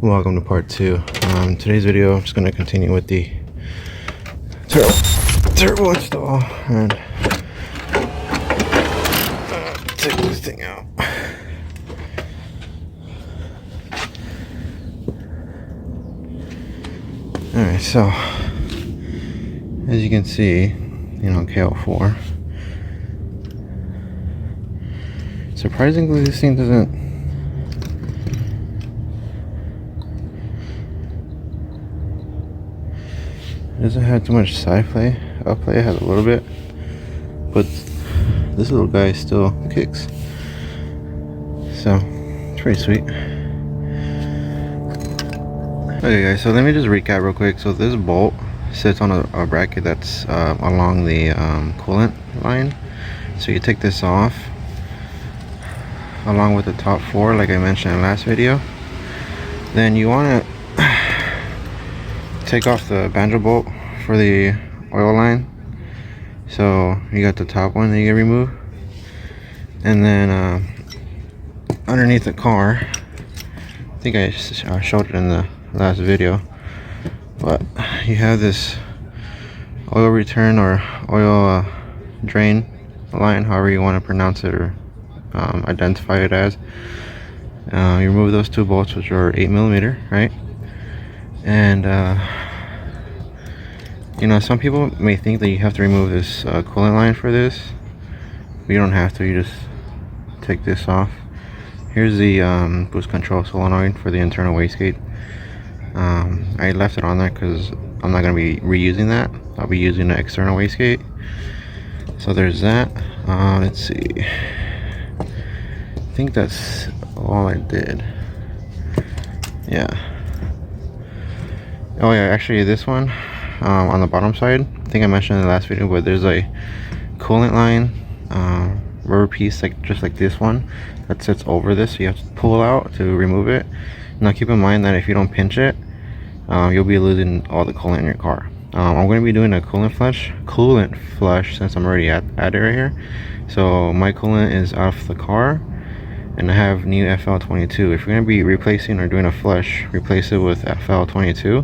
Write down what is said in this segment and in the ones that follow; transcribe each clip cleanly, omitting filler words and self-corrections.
Welcome to part 2. Today's video I'm just going to continue with the turbo install and take this thing out. Alright, so as you can see, KL4, surprisingly this thing doesn't have too much side play. Up play has a little bit, but this little guy still kicks, so it's pretty sweet. Okay guys, so let me just recap real quick. So this bolt sits on a bracket that's along the coolant line. So you take this off along with the top 4 like I mentioned in the last video. Then you want to take off the banjo bolt for the oil line. So you got the top one that you can remove, and then underneath the car, I think I showed it in the last video, but you have this oil return or oil drain line, however you want to pronounce it or identify it as. You remove those 2 bolts, which are 8mm, right? And some people may think that you have to remove this coolant line for this. You don't have to. You just take this off. Here's the boost control solenoid for the internal wastegate. I left it on there because I'm not going to be reusing that. I'll be using the external wastegate. So there's that. Let's see. I think that's all I did. Yeah. Oh yeah, actually this one on the bottom side, I think I mentioned in the last video, but there's a coolant line rubber piece just like this one that sits over this, so you have to pull out to remove it. Now keep in mind that if you don't pinch it, you'll be losing all the coolant in your car. I'm going to be doing a coolant flush since I'm already at it right here. So my coolant is off the car and I have new FL22. If you're going to be replacing or doing a flush, replace it with FL22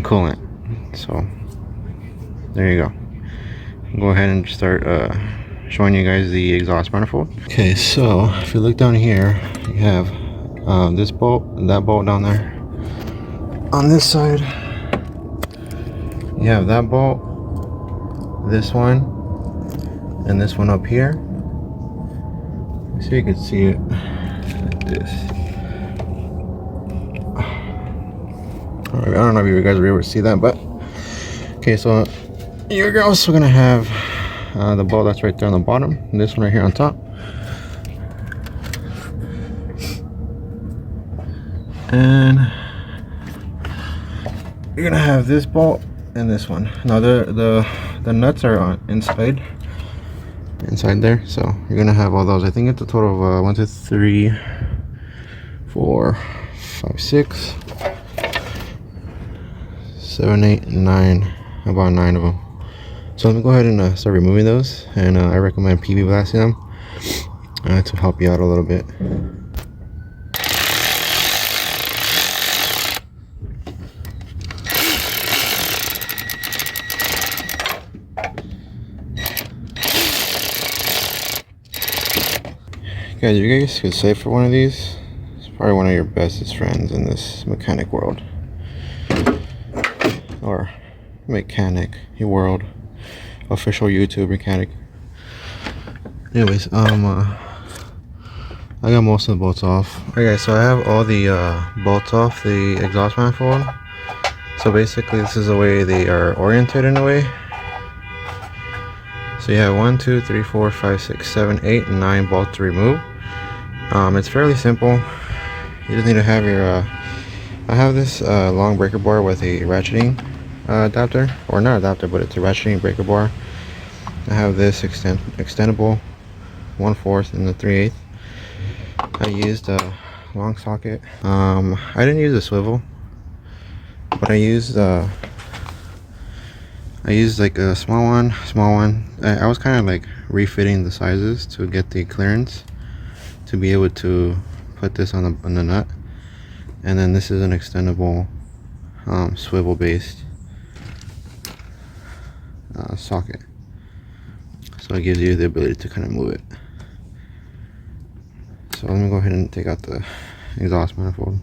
coolant. So there you go. Go ahead and start showing you guys the exhaust manifold. Okay, so if you look down here, you have this bolt and that bolt down there. On this side, you have that bolt, this one, and this one up here. So you can see it like this. Alright, I don't know if you guys were able to see that, but okay, so you're also gonna have the bolt that's right there on the bottom, and this one right here on top. And you're gonna have this bolt and this one. Now the nuts are on inside there, so you're gonna have all those. I think it's a total of 1 2 3 4 5 6 7 8 9, about 9 of them. So let me go ahead and start removing those, and I recommend PB blasting them to help you out a little bit. Guys, you guys could save for one of these. It's probably one of your bestest friends in this mechanic world, or mechanic world, official YouTube mechanic. Anyways, I got most of the bolts off. Alright guys, so I have all the bolts off the exhaust manifold. So basically this is the way they are oriented in a way. So you have 1 2 3 4 5 6 7 8 9 bolts to remove. It's fairly simple. You just need to have your I have this long breaker bar with a ratcheting adapter, or not adapter, but it's a ratcheting breaker bar. I have this extendable 1/4 and the 3/8. I used a long socket. I didn't use a swivel, but I used like a small one. I was kind of like refitting the sizes to get the clearance to be able to put this on the nut. and then this is an extendable swivel based socket, so it gives you the ability to kind of move it. So let me go ahead and take out the exhaust manifold.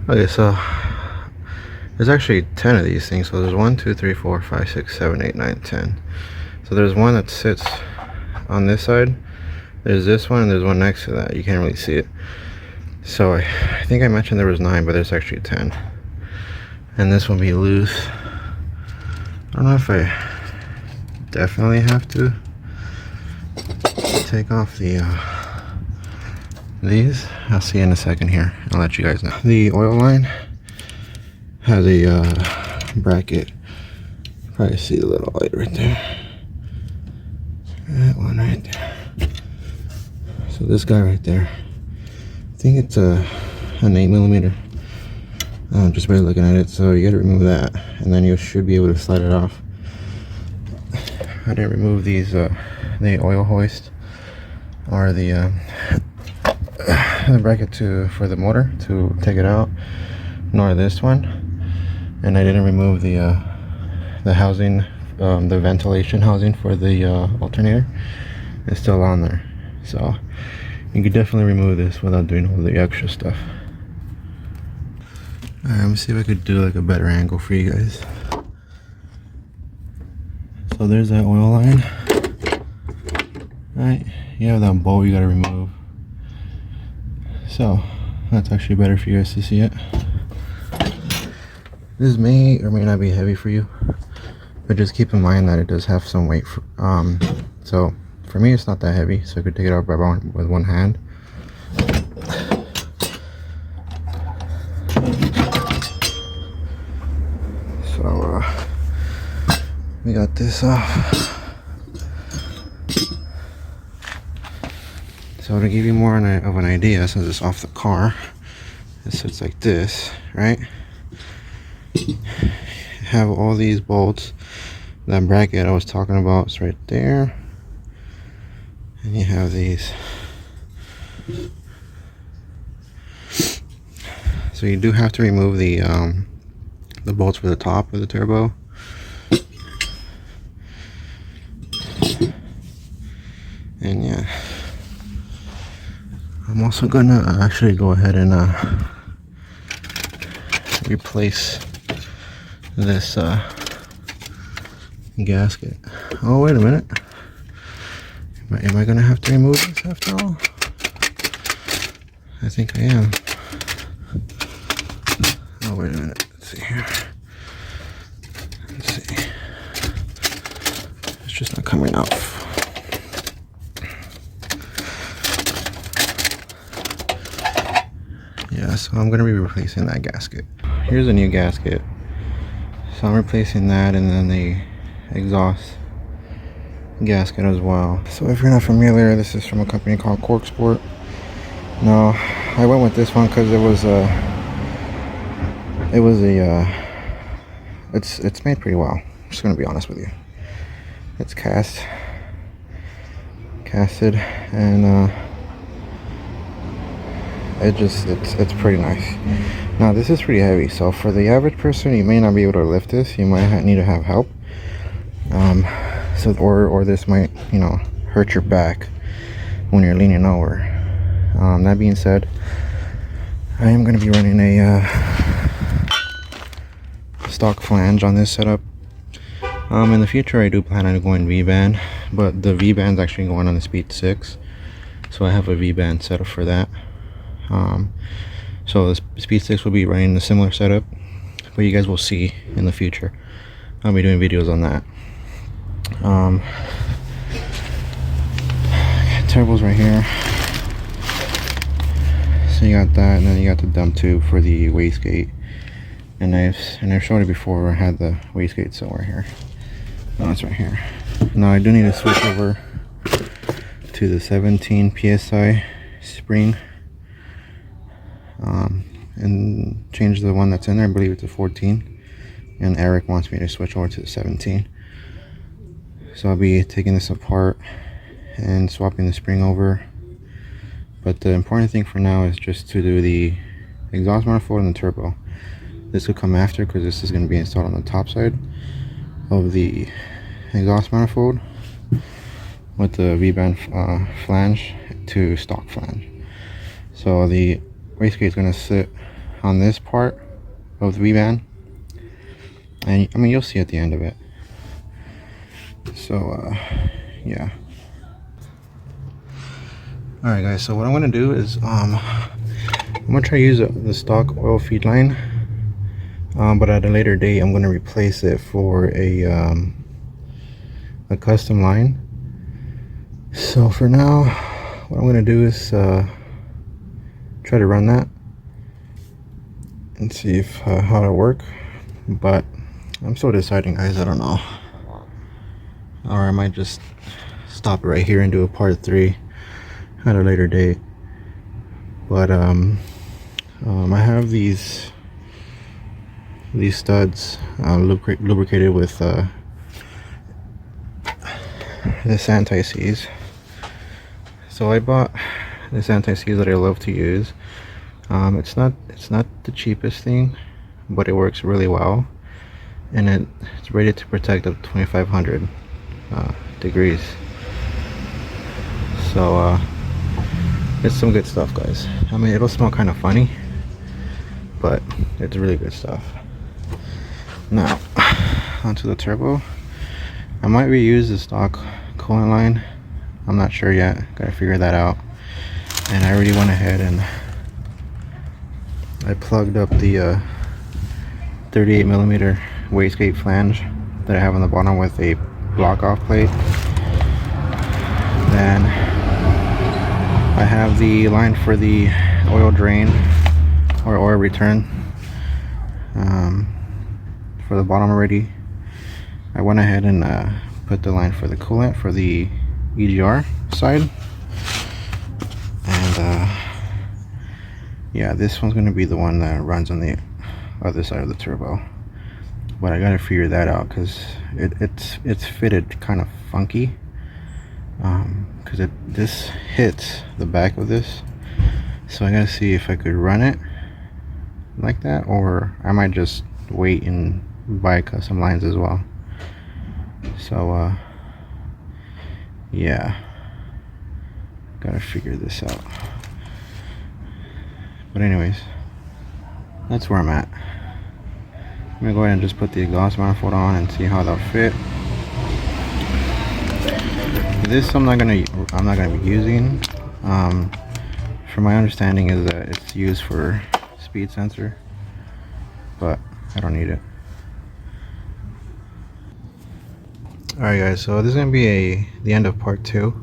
Okay, so there's actually 10 of these things. So there's 1, 2, 3, 4, 5, 6, 7, 8, 9, 10. So there's one that sits on this side, there's this one, and there's one next to that. You can't really see it. So I think I mentioned there was 9, but there's actually 10. And this will be loose. I don't know if I definitely have to take off the these. I'll see in a second here. I'll let you guys know. The oil line has a bracket. Probably see the little light right there. That one right there. So this guy right there, I think it's an 8mm. Just by looking at it, so you got to remove that, and then you should be able to slide it off. I didn't remove these, the oil hoist or the bracket for the motor to take it out, nor this one, and I didn't remove the housing, the ventilation housing for the alternator. It's still on there, so you could definitely remove this without doing all the extra stuff. Alright, let me see if I could do like a better angle for you guys. So there's that oil line. Right, you have that bolt you gotta remove. So that's actually better for you guys to see it. This may or may not be heavy for you, but just keep in mind that it does have some weight. So for me, it's not that heavy, so I could take it out with one hand. So we got this off. So to give you more of an idea, since it's off the car, it sits like this, right? Have all these bolts. That bracket I was talking about is right there, and you have these. So you do have to remove the bolts for the top of the turbo. And yeah, I'm also gonna actually go ahead and replace this gasket. Oh, wait a minute. Am I gonna have to remove this after all? I think I am. Oh, wait a minute. Let's see here. Let's see. It's just not coming off. Yeah, so I'm gonna be replacing that gasket. Here's a new gasket. So I'm replacing that, and then the exhaust gasket as well. So if you're not familiar, this is from a company called Cork Sport. Now, I went with this one because it's made pretty well. I'm just gonna be honest with you. It's casted, and it's pretty nice. Now this is pretty heavy, so for the average person, you may not be able to lift this. You might need to have help. Or this might, hurt your back when you're leaning over. That being said, I am going to be running a stock flange on this setup. In the future, I do plan on going V-band, but the V-band's actually going on the Speed 6, so I have a V-band setup for that. So the Speed 6 will be running a similar setup, but you guys will see in the future. I'll be doing videos on that. Turbos right here. So you got that, and then you got the dump tube for the wastegate. And I've showed it before. I had the wastegate somewhere here. No, it's right here. Now I do need to switch over to the 17 psi spring, and change the one that's in there. I believe it's a 14, and Eric wants me to switch over to the 17. So I'll be taking this apart and swapping the spring over, but the important thing for now is just to do the exhaust manifold and the turbo. This could come after because this is going to be installed on the top side of the exhaust manifold with the V-band flange to stock flange. So the wastegate is going to sit on this part of the V-band, and I mean you'll see at the end of it. So yeah. Alright guys, so what I'm going to do is I'm going to try to use the stock oil feed line, but at a later date I'm going to replace it for a custom line. So for now, what I'm going to do is try to run that and see if how it'll work, but I'm still deciding, guys. I don't know, or I might just stop it right here and do a part 3 at a later date. But I have these studs lubricated with this anti-seize. So I bought this anti-seize that I love to use. It's not the cheapest thing, but it works really well, and it's rated to protect up to 2500 degrees. So it's some good stuff, guys. I mean, it'll smell kind of funny, but it's really good stuff. Now onto the turbo. I might reuse the stock coolant line. I'm not sure yet. Gotta figure that out. And I already went ahead and I plugged up the 38mm wastegate flange that I have on the bottom with a block off plate. Then I have the line for the oil drain or oil return for the bottom already. I went ahead and put the line for the coolant for the EGR side, and yeah, this one's going to be the one that runs on the other side of the turbo. But I gotta figure that out because it's fitted kind of funky, because this hits the back of this. So I gotta see if I could run it like that, or I might just wait and buy custom lines as well. So yeah, gotta figure this out. But anyways, that's where I'm at. I'm gonna go ahead and just put the exhaust manifold on and see how that'll fit. This I'm not gonna be using. From my understanding is that it's used for speed sensor, but I don't need it. Alright guys, so this is gonna be the end of part 2.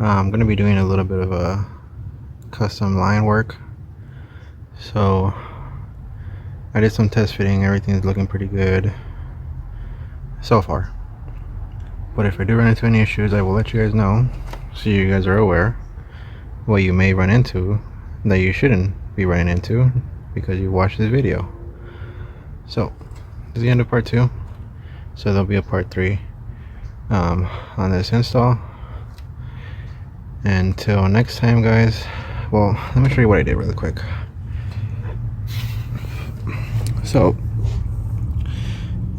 I'm gonna be doing a little bit of a custom line work. So I did some test fitting. Everything's looking pretty good so far, but if I do run into any issues, I will let you guys know, so you guys are aware what you may run into that you shouldn't be running into because you watched this video. So this is the end of part 2, so there'll be a part 3 on this install. Until next time, guys, well, let me show you what I did really quick. So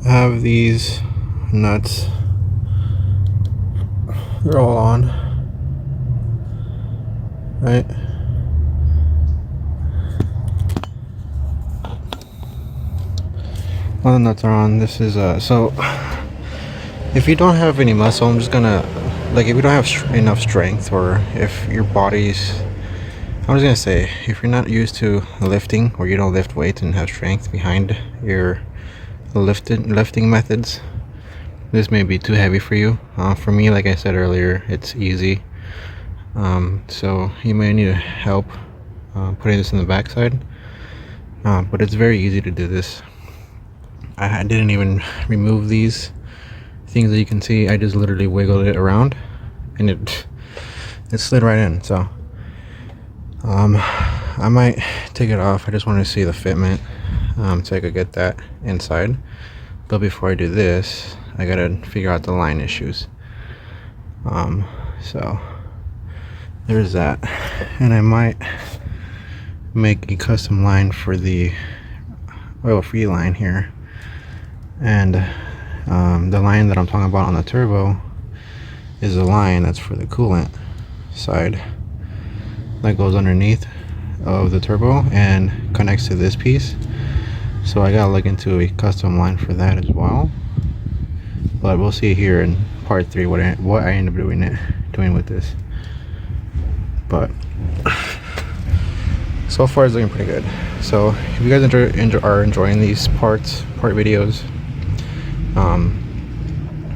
I have these nuts, they're all on, right? All the nuts are on. This is so if you don't have any muscle, I'm just gonna, like, if you don't have enough strength, or if your body's, I was gonna say, if you're not used to lifting, or you don't lift weights and have strength behind your lifting methods, this may be too heavy for you. For me, like I said earlier, it's easy. So you may need help putting this in the backside, but it's very easy to do this. I didn't even remove these things that you can see. I just literally wiggled it around and it slid right in. So I might take it off. I just want to see the fitment, so I could get that inside. But before I do this, I gotta figure out the line issues. So there's that, and I might make a custom line for the oil free line here, and the line that I'm talking about on the turbo is a line that's for the coolant side that goes underneath of the turbo and connects to this piece. So I gotta look into a custom line for that as well, but we'll see here in part 3 what I end up doing with this. But so far it's looking pretty good. So if you guys are enjoying these part videos,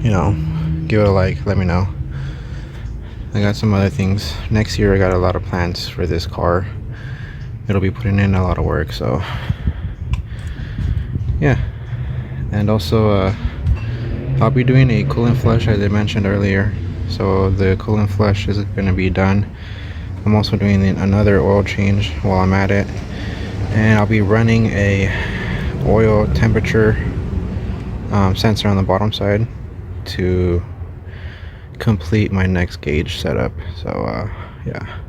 you know, give it a like, let me know. I got some other things next year. I got a lot of plans for this car. It'll be putting in a lot of work, so yeah. And also I'll be doing a coolant flush as I mentioned earlier. So the coolant flush is going to be done. I'm also doing another oil change while I'm at it, and I'll be running a oil temperature sensor on the bottom side to complete my next gauge setup. So yeah.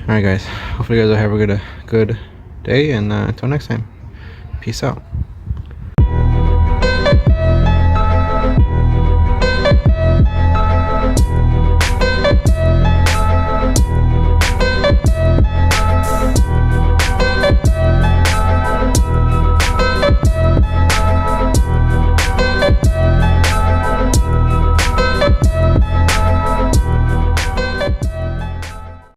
Alright guys, hopefully you guys will have a good day, and until next time, peace out.